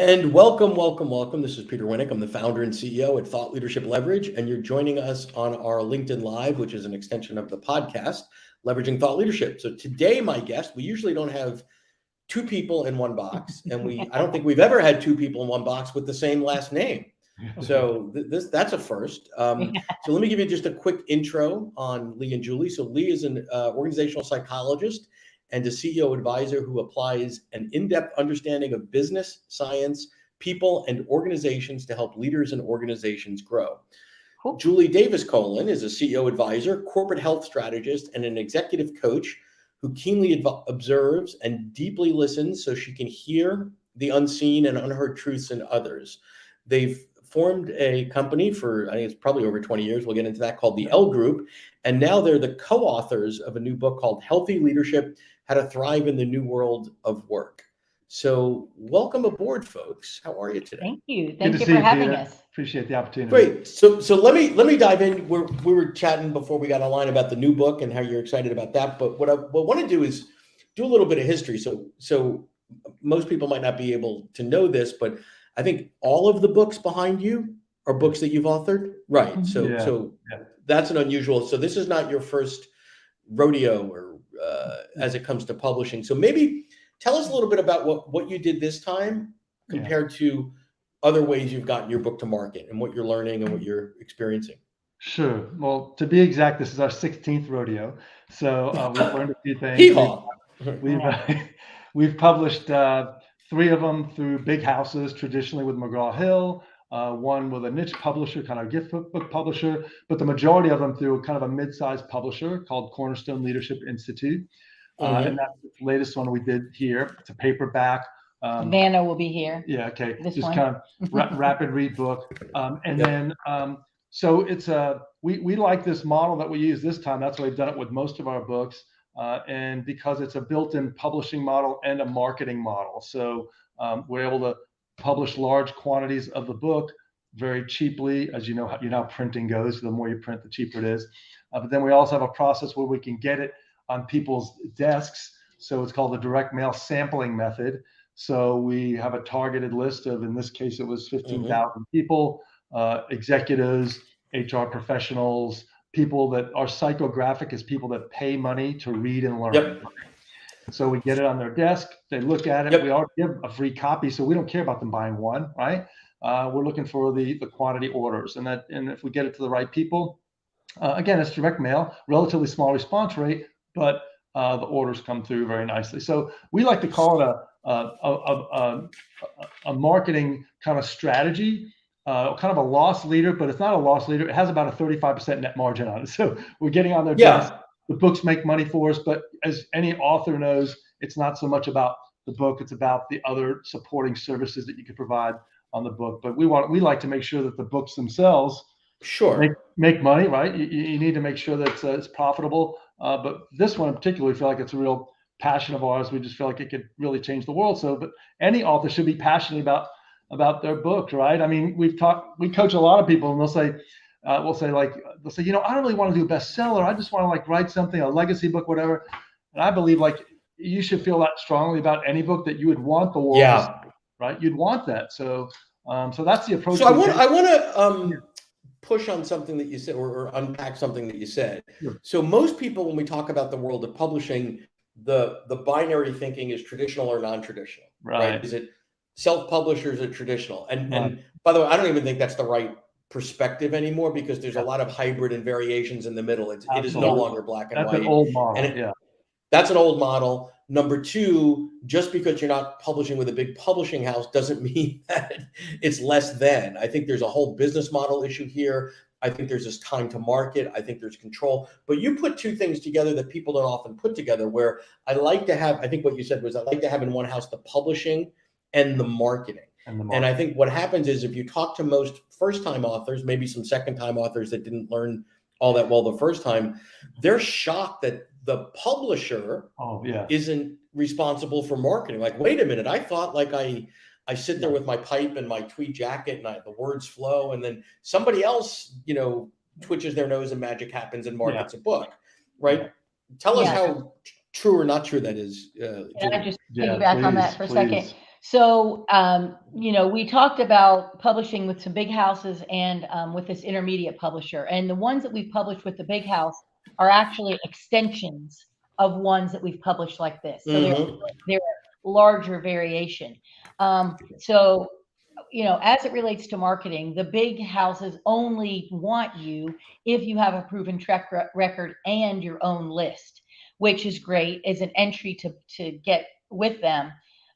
And welcome, welcome, welcome. This is Peter Winnick. I'm the founder and CEO at Thought Leadership Leverage, and you're joining us on our LinkedIn Live, which is an extension of the podcast, Leveraging Thought Leadership. So today, my guest, we usually don't have two people in one box, and I don't think we've ever had two people in one box with the same last name. So that's a first. So let me give you just a quick intro on Lee and Julie. So Lee is an organizational psychologist and a CEO advisor who applies an in-depth understanding of business, science, people, and organizations to help leaders and organizations grow. Cool. Julie Davis-Colan is a CEO advisor, corporate health strategist, and an executive coach who keenly observes and deeply listens so she can hear the unseen and unheard truths in others. They've formed a company for, I think it's probably over 20 years, we'll get into that, called the L Group. And now they're the co-authors of a new book called Healthy Leadership: How to Thrive in the New World of Work. So welcome aboard, folks. How are you today? Thank you. Thank you for having us. Appreciate the opportunity. Great. So let me dive in. We were chatting before we got online about the new book and how you're excited about that. But what I want to do is do a little bit of history. So most people might not be able to know this, but I think all of the books behind you are books that you've authored, right? So that's an unusual. So this is not your first rodeo or as it comes to publishing. So maybe tell us a little bit about what you did this time compared to other ways you've gotten your book to market and what you're learning and what you're experiencing. Sure. Well, to be exact, this is our 16th rodeo. So we've learned a few things. Hee-haw. We've published 3 of them through big houses, traditionally with McGraw-Hill, one with a niche publisher, kind of gift book publisher, but the majority of them through kind of a mid-sized publisher called Cornerstone Leadership Institute. And that's the latest one we did here. It's a paperback. Vanna will be here. Yeah, okay. This Just one. kind of rapid read book. Then, so it's we like this model that we use this time. That's why we've done it with most of our books. And because it's a built-in publishing model and a marketing model. So we're able to publish large quantities of the book very cheaply. As you know how printing goes. The more you print, the cheaper it is. But then we also have a process where we can get it on people's desks. So it's called the direct mail sampling method. So we have a targeted list of, in this case, it was 15,000 people, executives, HR professionals, people that are psychographic as people that pay money to read and learn. Yep. So we get it on their desk, they look at it, we already give a free copy, so we don't care about them buying one, right? We're looking for the quantity orders, and if we get it to the right people, again, it's direct mail, relatively small response rate, but the orders come through very nicely. So we like to call it a marketing kind of strategy, kind of a loss leader, but it's not a loss leader. It has about a 35% net margin on it. So we're getting on their desk. The books make money for us, but as any author knows, it's not so much about the book. It's about the other supporting services that you could provide on the book. But we like to make sure that the books themselves make money, right? You need to make sure that it's profitable. But this one in particular, we feel like it's a real passion of ours. We just feel like it could really change the world. So, but any author should be passionate about their book, right? I mean, we coach a lot of people, and they'll say, I don't really want to do a bestseller. I just want to like write something, a legacy book, whatever. And I believe like you should feel that strongly about any book that you would want the world to see, right? You'd want that. So, so that's the approach. So I want to push on something that you said, or unpack something that you said. Sure. So most people, when we talk about the world of publishing, the binary thinking is traditional or non-traditional, right? Is it self-published or is it traditional? And by the way, I don't even think that's the right perspective anymore, because there's a lot of hybrid and variations in the middle. It is no longer black and white. That's an old model. That's an old model. Number two, just because you're not publishing with a big publishing house doesn't mean that it's less than. I think there's a whole business model issue here. I think there's this time to market. I think there's control. But you put two things together that people don't often put together, where I think what you said was, I like to have in one house the publishing and the marketing. And I think what happens is, if you talk to most first-time authors, maybe some second-time authors that didn't learn all that well the first time, they're shocked that the publisher isn't responsible for marketing. Like, wait a minute, I thought like I sit there with my pipe and my tweed jacket and the words flow, and then somebody else, twitches their nose and magic happens and markets a book, right? Tell us how true or not true that is. Can I just piggyback on that for a second? So, we talked about publishing with some big houses and with this intermediate publisher. And the ones that we've published with the big house are actually extensions of ones that we've published like this. So they're larger variation. So, as it relates to marketing, the big houses only want you if you have a proven track record and your own list, which is great as an entry to get with them.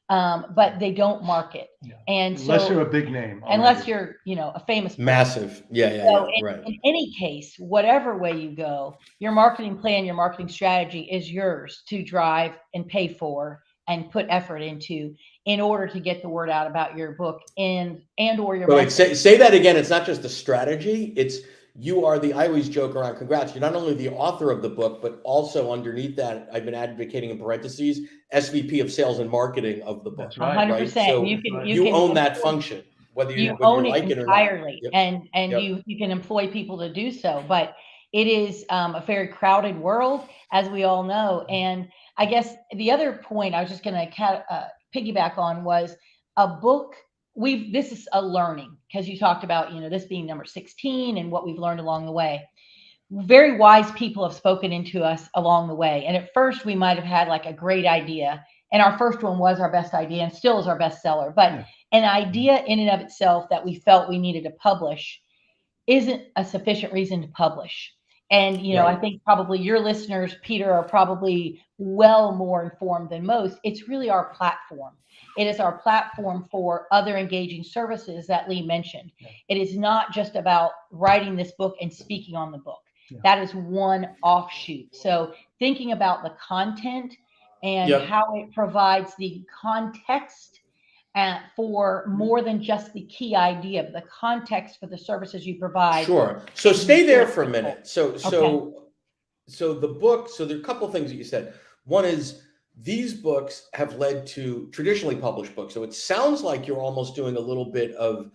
But they don't market. Yeah. And unless so, you're a big name. unless you're, a famous person. Massive. Yeah. So Right. in any case, whatever way you go, your marketing plan, your marketing strategy is yours to drive and pay for and put effort into in order to get the word out about your book and or your Wait, say that again. It's not just the strategy. It's I always joke around, congrats. You're not only the author of the book, but also underneath that, I've been advocating in parentheses, SVP of sales and marketing of the book. That's right. 100%. So you you own that function, whether you own it like it or entirely, not. and Yep. you can employ people to do so. But it is a very crowded world, as we all know. And I guess the other point I was just going to piggyback on was a book. This is a learning, because you talked about, this being number 16 and what we've learned along the way. Very wise people have spoken into us along the way. And at first we might have had like a great idea, and our first one was our best idea and still is our best seller. But an idea in and of itself that we felt we needed to publish isn't a sufficient reason to publish. And, Right. I think probably your listeners, Peter, are probably well more informed than most. It's really our platform. It is our platform for other engaging services that Lee mentioned. Yeah. It is not just about writing this book and speaking on the book. Yeah. That is one offshoot. So thinking about the content and how it provides the context for more than just the key idea, but the context for the services you provide. Sure. So stay there for a minute. So the book, so there are a couple of things that you said. One is these books have led to traditionally published books. So it sounds like you're almost doing a little bit of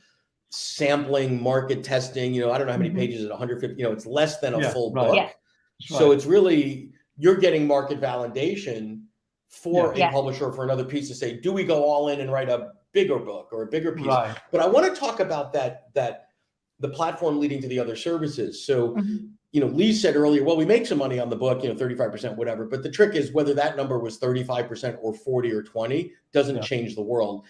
sampling, market testing. I don't know how many pages, 150, it's less than a full book. Yeah. So it's really, you're getting market validation for a publisher, for another piece to say, do we go all in and write a bigger book or a bigger piece? Right. But I want to talk about that the platform leading to the other services. So, Lee said earlier, well, we make some money on the book, 35%, whatever. But the trick is whether that number was 35% or 40 or 20 doesn't change the world.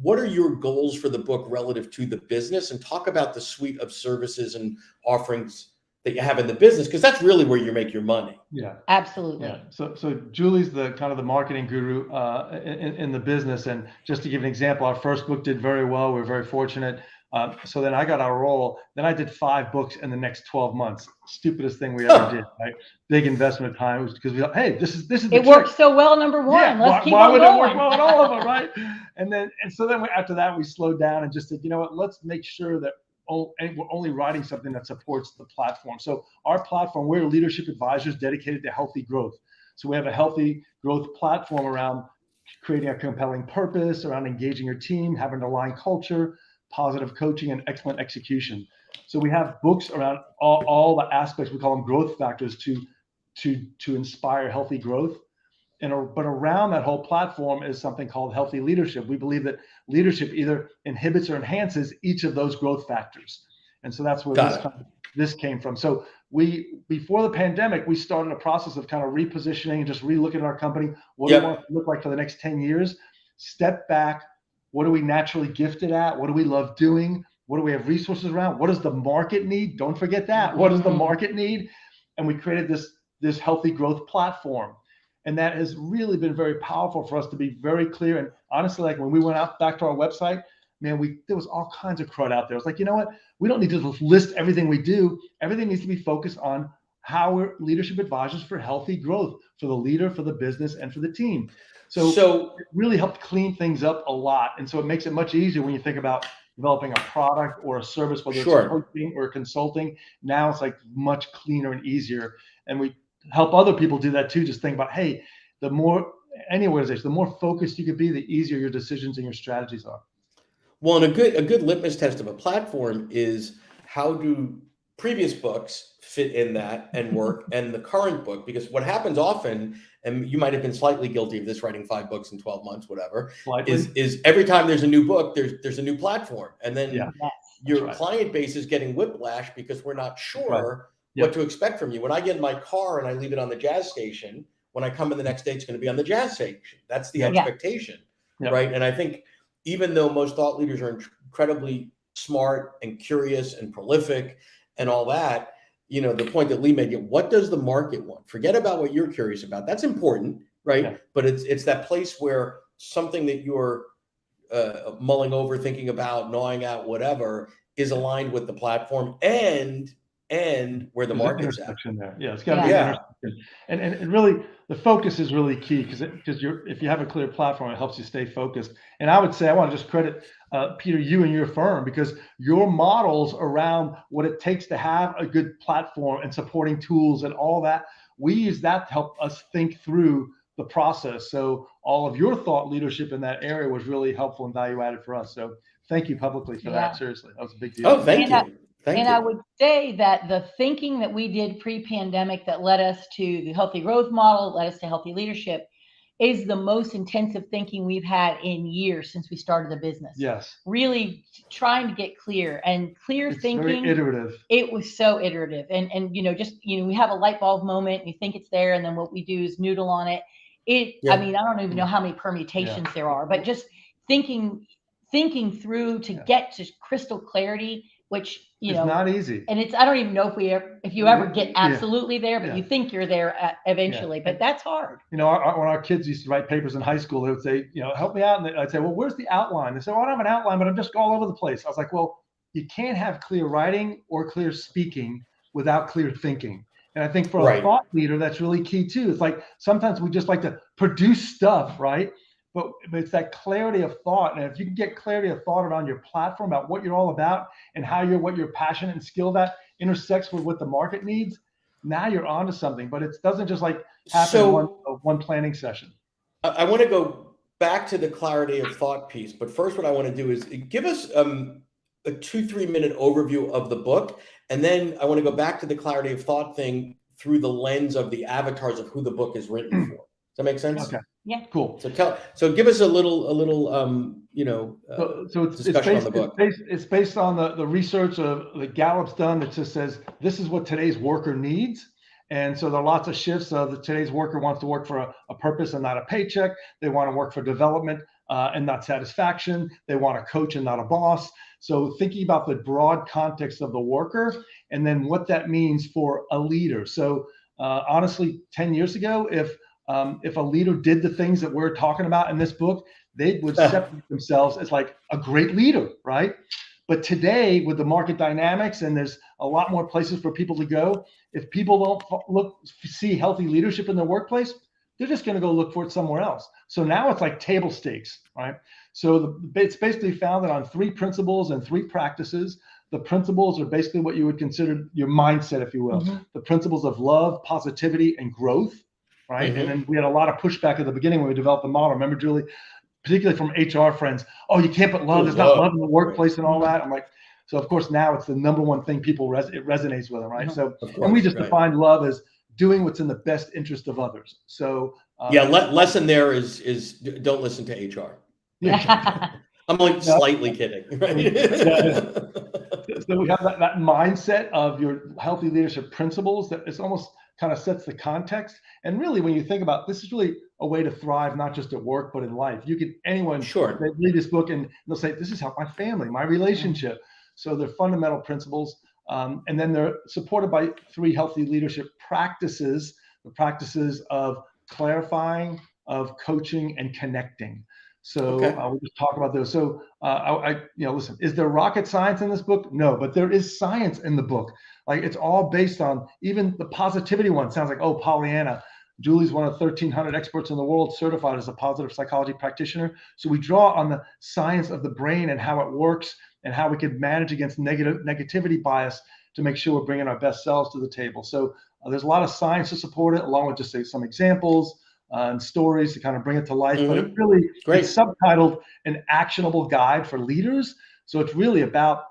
What are your goals for the book relative to the business? And talk about the suite of services and offerings that you have in the business, because that's really where you make your money. Yeah, absolutely. Yeah. So Julie's the kind of the marketing guru in the business. And just to give an example, our first book did very well. We're very fortunate. So then I got our role. Then I did 5 books in the next 12 months. Stupidest thing we ever did. Right? Big investment time, because we thought, hey, this is the it worked so well. Number one, yeah, let's keep why on would going. it work well in all of them, right? And so then after that we slowed down and just said, you know what? Let's make sure that we're only writing something that supports the platform. So our platform, we're leadership advisors dedicated to healthy growth. So we have a healthy growth platform around creating a compelling purpose, around engaging your team, having an aligned culture, positive coaching, and excellent execution. So we have books around all the aspects. We call them growth factors to inspire healthy growth. But around that whole platform is something called healthy leadership. We believe that leadership either inhibits or enhances each of those growth factors. And so that's where this came from. So before the pandemic, we started a process of kind of repositioning and just re-looking at our company. What do we want it to look like for the next 10 years? Step back. What are we naturally gifted at? What do we love doing? What do we have resources around? What does the market need? Don't forget that. What does the market need? And we created this healthy growth platform. And that has really been very powerful for us to be very clear. And honestly, like when we went out back to our website, man, there was all kinds of crud out there. It's like, you know what? We don't need to list everything we do. Everything needs to be focused on how we're leadership advisors for healthy growth, for the leader, for the business, and for the team. So it really helped clean things up a lot. And so it makes it much easier when you think about developing a product or a service, whether it's coaching or consulting. Now it's like much cleaner and easier. And we help other people do that too. Just think about, hey, any organization, the more focused you could be, the easier your decisions and your strategies are. Well, and a good litmus test of a platform is, how do previous books fit in that and work, and the current book, because what happens often, and you might have been slightly guilty of this, writing 5 books in 12 months, whatever, is every time there's a new book, there's a new platform, and then your client base is getting whiplash because we're not sure what to expect from you. When I get in my car and I leave it on the jazz station, when I come in the next day, it's going to be on the jazz station. That's the expectation, right? And I think even though most thought leaders are incredibly smart and curious and prolific and all that, you know, the point that Lee made, what does the market want? Forget about what you're curious about. That's important, right? Yeah. But it's that place where something that you're mulling over, thinking about, gnawing at, whatever, is aligned with the platform and where the market's at. There. Yeah, it's got to be an intersection. And really, the focus is really key because if you have a clear platform, it helps you stay focused. And I would say, I want to just credit Peter, you and your firm, because your models around what it takes to have a good platform and supporting tools and all that, we use that to help us think through the process. So all of your thought leadership in that area was really helpful and value added for us. So thank you publicly for that. Seriously, that was a big deal. Oh, thank you. I would say that the thinking that we did pre-pandemic that led us to the healthy growth model, led us to healthy leadership, is the most intensive thinking we've had in years since we started the business. Yes. Really trying to get clear and clear thinking. Very iterative. It was so iterative. And we have a light bulb moment, you think it's there, and then what we do is noodle on it. I mean, I don't even know how many permutations there are, but just thinking through to get to crystal clarity, which it's not easy. And I don't even know if you ever get absolutely there, but you think you're there eventually. But that's hard. You know, when our kids used to write papers in high school, they would say, help me out. And I'd say, well, where's the outline? They said, well, I don't have an outline, but I'm just all over the place. I was like, well, you can't have clear writing or clear speaking without clear thinking. And I think for a thought leader, that's really key too. It's like sometimes we just like to produce stuff, right? But it's that clarity of thought. And if you can get clarity of thought around your platform, about what you're all about and what you're passionate and skilled at intersects with what the market needs, now you're onto something. But it doesn't just like happen in one planning session. I want to go back to the clarity of thought piece. But first, what I want to do is give us a 2-3 minute overview of the book. And then I want to go back to the clarity of thought thing through the lens of the avatars of who the book is written for. Does that make sense? Okay. Yeah. Cool. So give us a little discussion on the book. It's based on the research that Gallup's done that just says this is what today's worker needs. And so there are lots of shifts of today's worker wants to work for a purpose and not a paycheck. They want to work for development and not satisfaction. They want a coach and not a boss. So thinking about the broad context of the worker and then what that means for a leader. So honestly, 10 years ago, if a leader did the things that we're talking about in this book, they would separate themselves as like a great leader, right? But today, with the market dynamics, and there's a lot more places for people to go, if people don't see healthy leadership in their workplace, they're just going to go look for it somewhere else. So now it's like table stakes, right? So it's basically founded on 3 principles and 3 practices. The principles are basically what you would consider your mindset, if you will. Mm-hmm. The principles of love, positivity, and growth. Right. Mm-hmm. And then we had a lot of pushback at the beginning when we developed the model. Remember, Julie, particularly from HR friends, you can't put love. There's not love in the workplace and all that. I'm like, so of course, now it's the number one thing it resonates with them. Right. So, and we just defined love as doing what's in the best interest of others. So, lesson there is don't listen to HR. Yeah. I'm like slightly kidding. Right? So we have that mindset of your healthy leadership principles that is almost kind of sets the context. And really, when you think about this, is really a way to thrive, not just at work, but in life. Anyone read this book and they'll say, this has helped my family, my relationship. So they're fundamental principles. And then they're supported by 3 healthy leadership practices, the practices of clarifying, of coaching, and connecting. So we'll just talk about those. So listen, is there rocket science in this book? No, but there is science in the book. Like it's all based on, even the positivity one sounds like, Pollyanna. Julie's one of 1,300 experts in the world certified as a positive psychology practitioner. So we draw on the science of the brain and how it works and how we can manage against negativity bias to make sure we're bringing our best selves to the table. So there's a lot of science to support it, along with just some examples and stories to kind of bring it to life. Mm-hmm. But it's subtitled An Actionable Guide for Leaders. So it's really about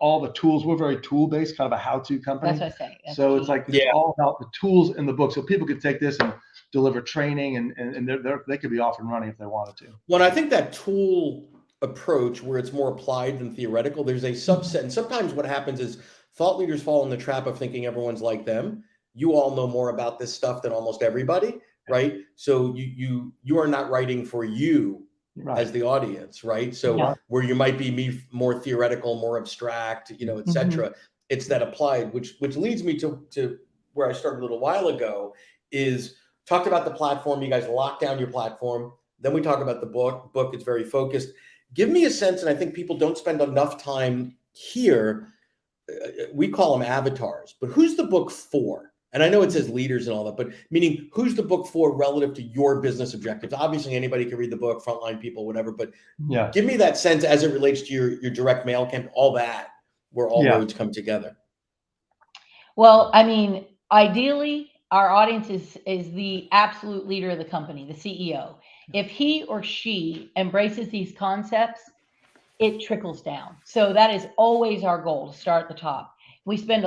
all the tools. We're very tool-based, kind of a how-to company. That's what I say. So it's like, it's all about the tools in the book. So people could take this and deliver training, and they could be off and running if they wanted to. Well, I think that tool approach where it's more applied than theoretical, there's a subset. And sometimes what happens is thought leaders fall in the trap of thinking everyone's like them. You all know more about this stuff than almost everybody, right? So you are not writing for you as the audience, right? So where you might be more theoretical, more abstract, et cetera. It's that applied, which leads me to where I started a little while ago, is talked about the platform. You guys locked down your platform. Then we talk about the book. It's very focused. Give me a sense, and I think people don't spend enough time here. We call them avatars, but who's the book for? And I know it says leaders and all that, but meaning who's the book for relative to your business objectives? Obviously, anybody can read the book, frontline people, whatever, but give me that sense as it relates to your direct mail campaign, all that, where all roads come together. Well, I mean, ideally, our audience is the absolute leader of the company, the CEO. If he or she embraces these concepts, it trickles down. So that is always our goal, to start at the top. We spend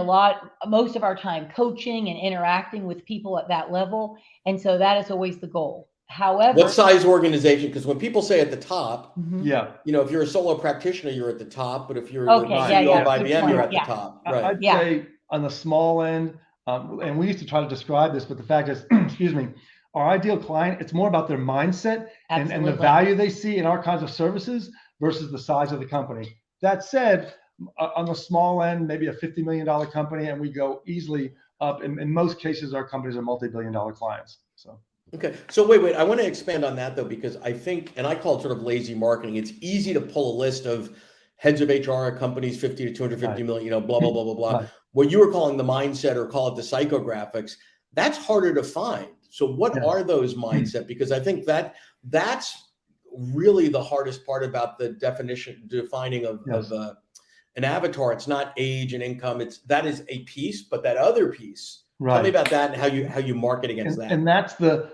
most of our time coaching and interacting with people at that level. And so that is always the goal. However, what size organization? Because when people say at the top, if you're a solo practitioner, you're at the top. But if you're the CEO of IBM, you're at the top. Right. I'd say on the small end, and we used to try to describe this, but the fact is, excuse me, our ideal client, it's more about their mindset and the value they see in our kinds of services versus the size of the company. That said, on the small end, maybe a $50 million company, and we go easily up. In most cases, our companies are multi-billion-dollar clients. So. Okay. So wait. I want to expand on that though, because I think, and I call it sort of lazy marketing. It's easy to pull a list of heads of HR at companies, 50 to 250 million, blah, blah, blah, blah, blah. What you were calling the mindset, or call it the psychographics, that's harder to find. So what are those mindset? Because I think that's really the hardest part about the defining of an avatar. It's not age and income. That is a piece, but that other piece. Tell me about that and how you market against that. And that's the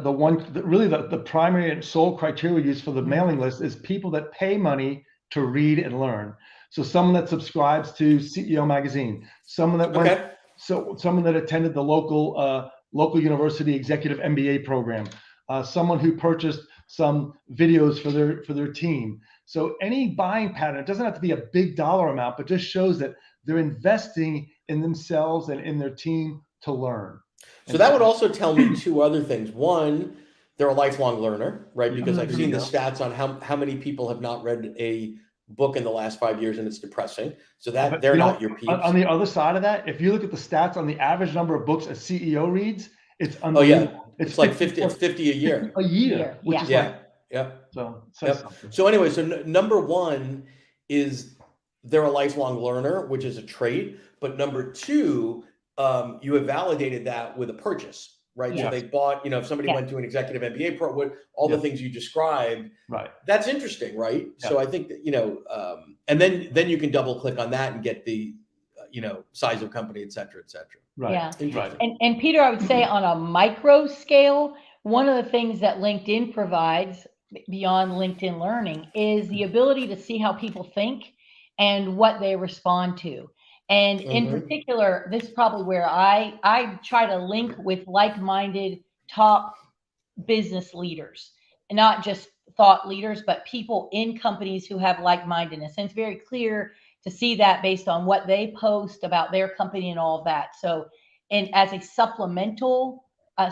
one really the primary and sole criteria we use for the mailing list is people that pay money to read and learn. So someone that subscribes to CEO magazine, someone that someone that attended the local university executive MBA program, someone who purchased some videos for their team. So any buying pattern, it doesn't have to be a big dollar amount, but just shows that they're investing in themselves and in their team to learn. So that would also tell me two other things. One, they're a lifelong learner, right? Because I've seen the stats on how many people have not read a book in the last 5 years, and it's depressing. So that they're not your peeps. On the other side of that, if you look at the stats on the average number of books a CEO reads, it's unbelievable. It's like 50 a year. A year, which is So anyway, so number one is they're a lifelong learner, which is a trait. But number two, you have validated that with a purchase, right? So they bought, if somebody went to an executive MBA program, all the things you described, that's interesting, right? So I think that, and then you can double click on that and get the, size of company, et cetera, et cetera. And Peter, I would say on a micro scale, one of the things that LinkedIn provides beyond LinkedIn Learning is the ability to see how people think and what they respond to. And in particular, this is probably where I try to link with like-minded top business leaders, and not just thought leaders, but people in companies who have like-mindedness. And it's very clear to see that based on what they post about their company and all of that. So, and as a supplemental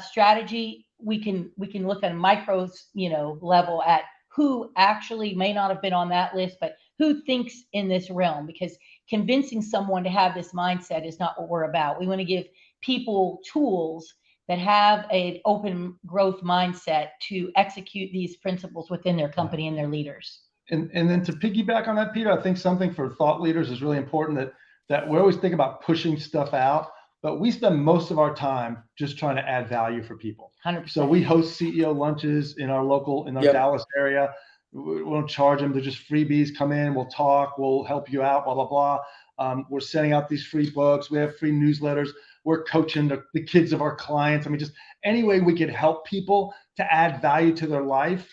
strategy, we can look at a micro, level at who actually may not have been on that list, but who thinks in this realm, because convincing someone to have this mindset is not what we're about. We want to give people tools that have an open growth mindset to execute these principles within their company and their leaders. And then to piggyback on that, Peter, I think something for thought leaders is really important that we always think about pushing stuff out, but we spend most of our time just trying to add value for people. 100%. So we host CEO lunches in our Dallas area. We won't charge them. They're just freebies. Come in, we'll talk, we'll help you out, blah, blah, blah. We're sending out these free books. We have free newsletters. We're coaching the kids of our clients. I mean, just any way we could help people to add value to their life.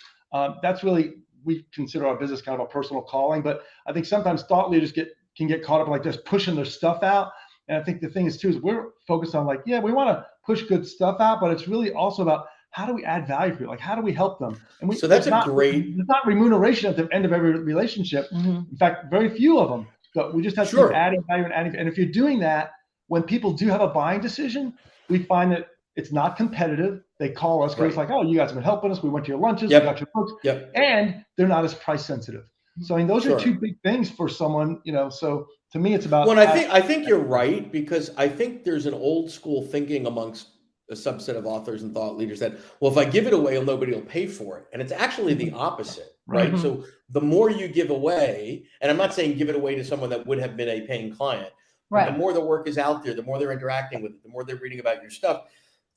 That's really we consider our business kind of a personal calling, but I think sometimes thought leaders can get caught up like just pushing their stuff out. And I think the thing is too, is we're focused on like, yeah, we want to push good stuff out, but it's really also about how do we add value for you? Like, how do we help them? And so that's there's great. not remuneration at the end of every relationship. Mhm. In fact, very few of them, but we just have to keep adding value and adding. And if you're doing that, when people do have a buying decision, we find that it's not competitive. They call us because it's like, oh, you guys have been helping us. We went to your lunches, we got your books, and they're not as price sensitive. So I mean, those are two big things for someone, you know. So to me, it's about. Well, I think you're right, because I think there's an old school thinking amongst a subset of authors and thought leaders that, well, if I give it away, nobody will pay for it. And it's actually the opposite, right? Mhm. So the more you give away, and I'm not saying give it away to someone that would have been a paying client, but the more the work is out there, the more they're interacting with it, the more they're reading about your stuff,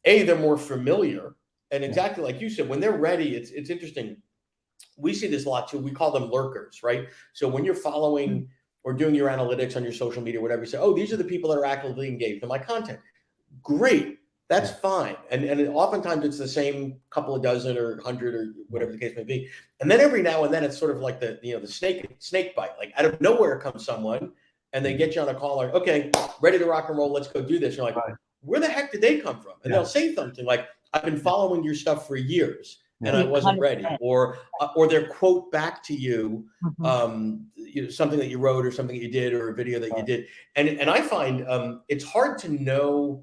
they're more familiar. And exactly like you said, when they're ready, it's interesting. We see this a lot too. We call them lurkers, right? So when you're following or doing your analytics on your social media, whatever, you say, oh, these are the people that are actively engaged in my content. Great. That's fine. And oftentimes it's the same couple of dozen or 100 or whatever the case may be. And then every now and then it's sort of like the snake bite. Like out of nowhere comes someone and they get you on a call like, okay, ready to rock and roll. Let's go do this. You're like, where the heck did they come from? And they'll say something like, I've been following your stuff for years and I wasn't ready. Or their quote back to you, something that you wrote or something that you did or a video that you did. And I find it's hard to know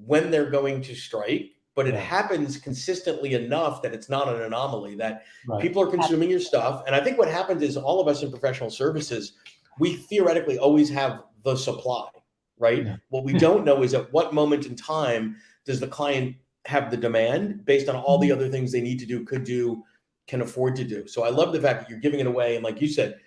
when they're going to strike, but it happens consistently enough that it's not an anomaly, that people are consuming your stuff. And I think what happens is all of us in professional services, we theoretically always have the supply, right? What we don't know is at what moment in time does the client have the demand based on all the other things they need to do, could do, can afford to do. So I love the fact that you're giving it away. And like you said,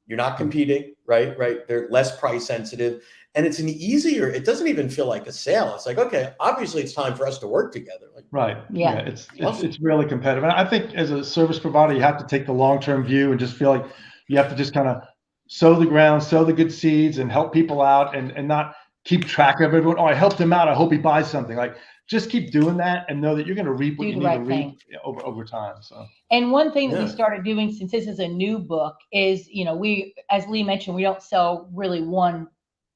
you're not competing, right? They're less price sensitive. And it's it doesn't even feel like a sale. It's like, okay, obviously it's time for us to work together. Like, it's really competitive. And I think as a service provider, you have to take the long-term view and just feel like you have to just kind of sow the ground, sow the good seeds and help people out and not keep track of everyone. Oh, I helped him out. I hope he buys something. Like, just keep doing that and know that you're going to reap what you need to reap over time. So, and one thing that we started doing, since this is a new book, is, we, as Lee mentioned, we don't sell really one.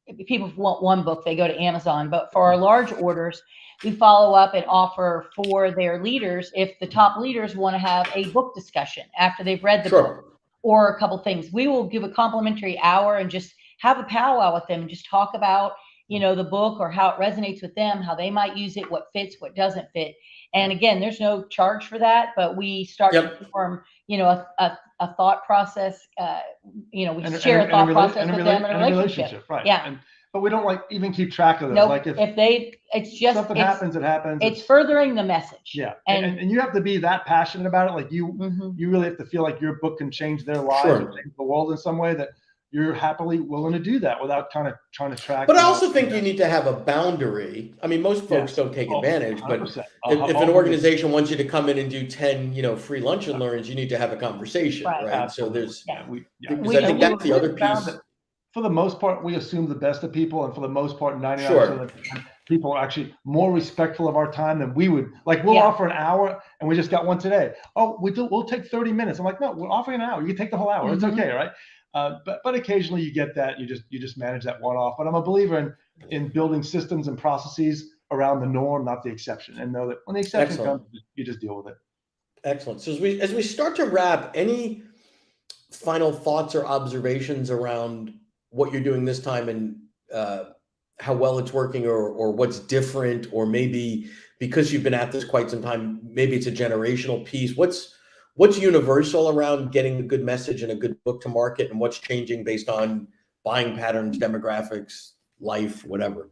If people want one book, they go to Amazon. But for our large orders, we follow up and offer for their leaders, if the top leaders want to have a book discussion after they've read the book or a couple things, we will give a complimentary hour and just have a powwow with them and just talk about the book or how it resonates with them, how they might use it, what fits, what doesn't fit. And again, there's no charge for that, but we start to form, a thought process. We share a thought process with them in a relationship. Right. Yeah. But we don't even keep track of those. Nope. Like it's just something happens, it happens. It's furthering the message. Yeah. And you have to be that passionate about it. Like you really have to feel like your book can change their lives or change the world in some way, that you're happily willing to do that without kind of trying to track. But I also think you need to have a boundary. I mean, most folks don't take advantage, but if an organization wants you to come in and do 10, free lunch and learns, you need to have a conversation, right? So there's, because I think that's the other piece. For the most part, we assume the best of people, and for the most part, 99% of the people are actually more respectful of our time than we would. Like, we'll offer an hour, and we just got one today. Oh, we'll take 30 minutes. I'm like, no, we're offering an hour. You can take the whole hour. It's okay, right? But occasionally you get that. You just manage that one off. But I'm a believer in building systems and processes around the norm, not the exception, and know that when the exception comes, you just deal with it. Excellent. So as we start to wrap, any final thoughts or observations around what you're doing this time and how well it's working, or what's different, or maybe because you've been at this quite some time, maybe it's a generational piece. What's universal around getting a good message and a good book to market, and what's changing based on buying patterns, demographics, life, whatever?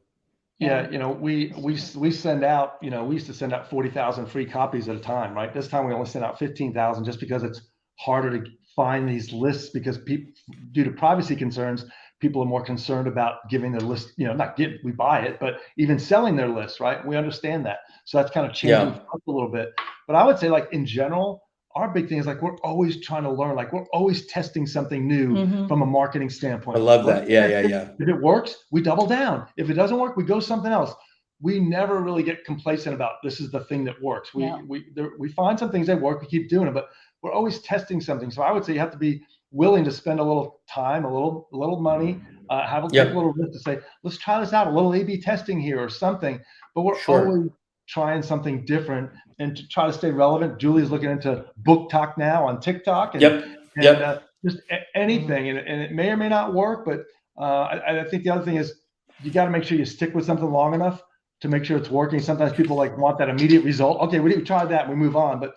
Yeah, we send out, we used to send out 40,000 free copies at a time, right? This time we only send out 15,000, just because it's harder to find these lists, because people, due to privacy concerns, people are more concerned about giving their list, we buy it, but even selling their list, right? We understand that. So that's kind of changing a little bit. But I would say, like, in general, our big thing is, like, we're always trying to learn. Like, we're always testing something new from a marketing standpoint. I love that. Yeah. If it works, we double down. If it doesn't work, we go something else. we never really get complacent about this is the thing that works. We find some things that work, we keep doing it, but we're always testing something. So I would say you have to be willing to spend a little time, a little money, take a little risk to say, let's try this out, a little A/B testing here or something. But we're always trying something different and to try to stay relevant. Julie's looking into book talk now on TikTok and, just anything. And it may or may not work, but I think the other thing is you got to make sure you stick with something long enough to make sure it's working. Sometimes people want that immediate result. Okay, we try that and we move on, but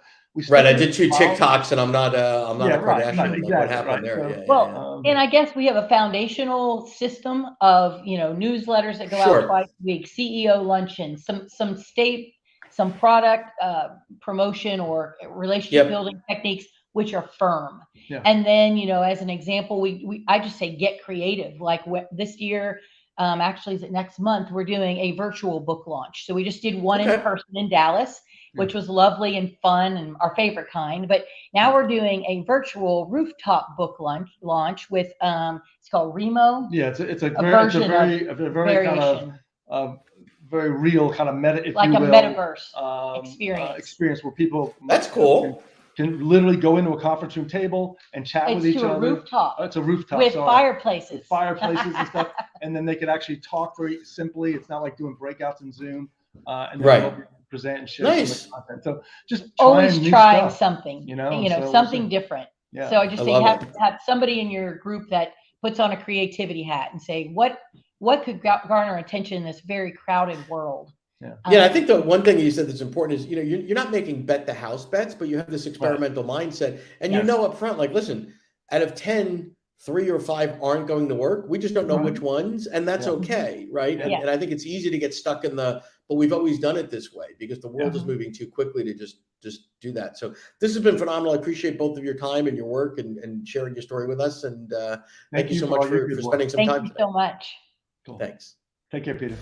I did 2 TikToks and I'm not a Kardashian. Exactly, what happened there? So, and I guess we have a foundational system of, newsletters that go out twice a week, CEO luncheons, some product promotion or relationship building techniques, which are firm. And then, as an example, I just say get creative. Like this year, actually is it next month, we're doing a virtual book launch. So we just did one in person in Dallas, which was lovely and fun and our favorite kind. But now we're doing a virtual rooftop book launch with it's called Remo. Yeah, it's a very kind of very real kind of metaverse experience where people that's cool. Can literally go into a conference room table and chat with each other. It's a rooftop with fireplaces. With fireplaces and stuff, and then they can actually talk very simply. It's not like doing breakouts in Zoom. And then present and share some content. So just always trying stuff, something, so something different. Yeah. So I just say have somebody in your group that puts on a creativity hat and say what could garner attention in this very crowded world. I think the one thing you said that's important is, you're not making bet the house bets, but you have this experimental mindset and up front, like, listen, out of 10, 3 or 5 aren't going to work. We just don't know which ones, and that's okay, right? And I think it's easy to get stuck in but we've always done it this way because the world is moving too quickly to just do that. So this has been phenomenal. I appreciate both of your time and your work and sharing your story with us. And thank you so much for spending some time. Thank you so much. Cool. Thanks. Take care, Peter.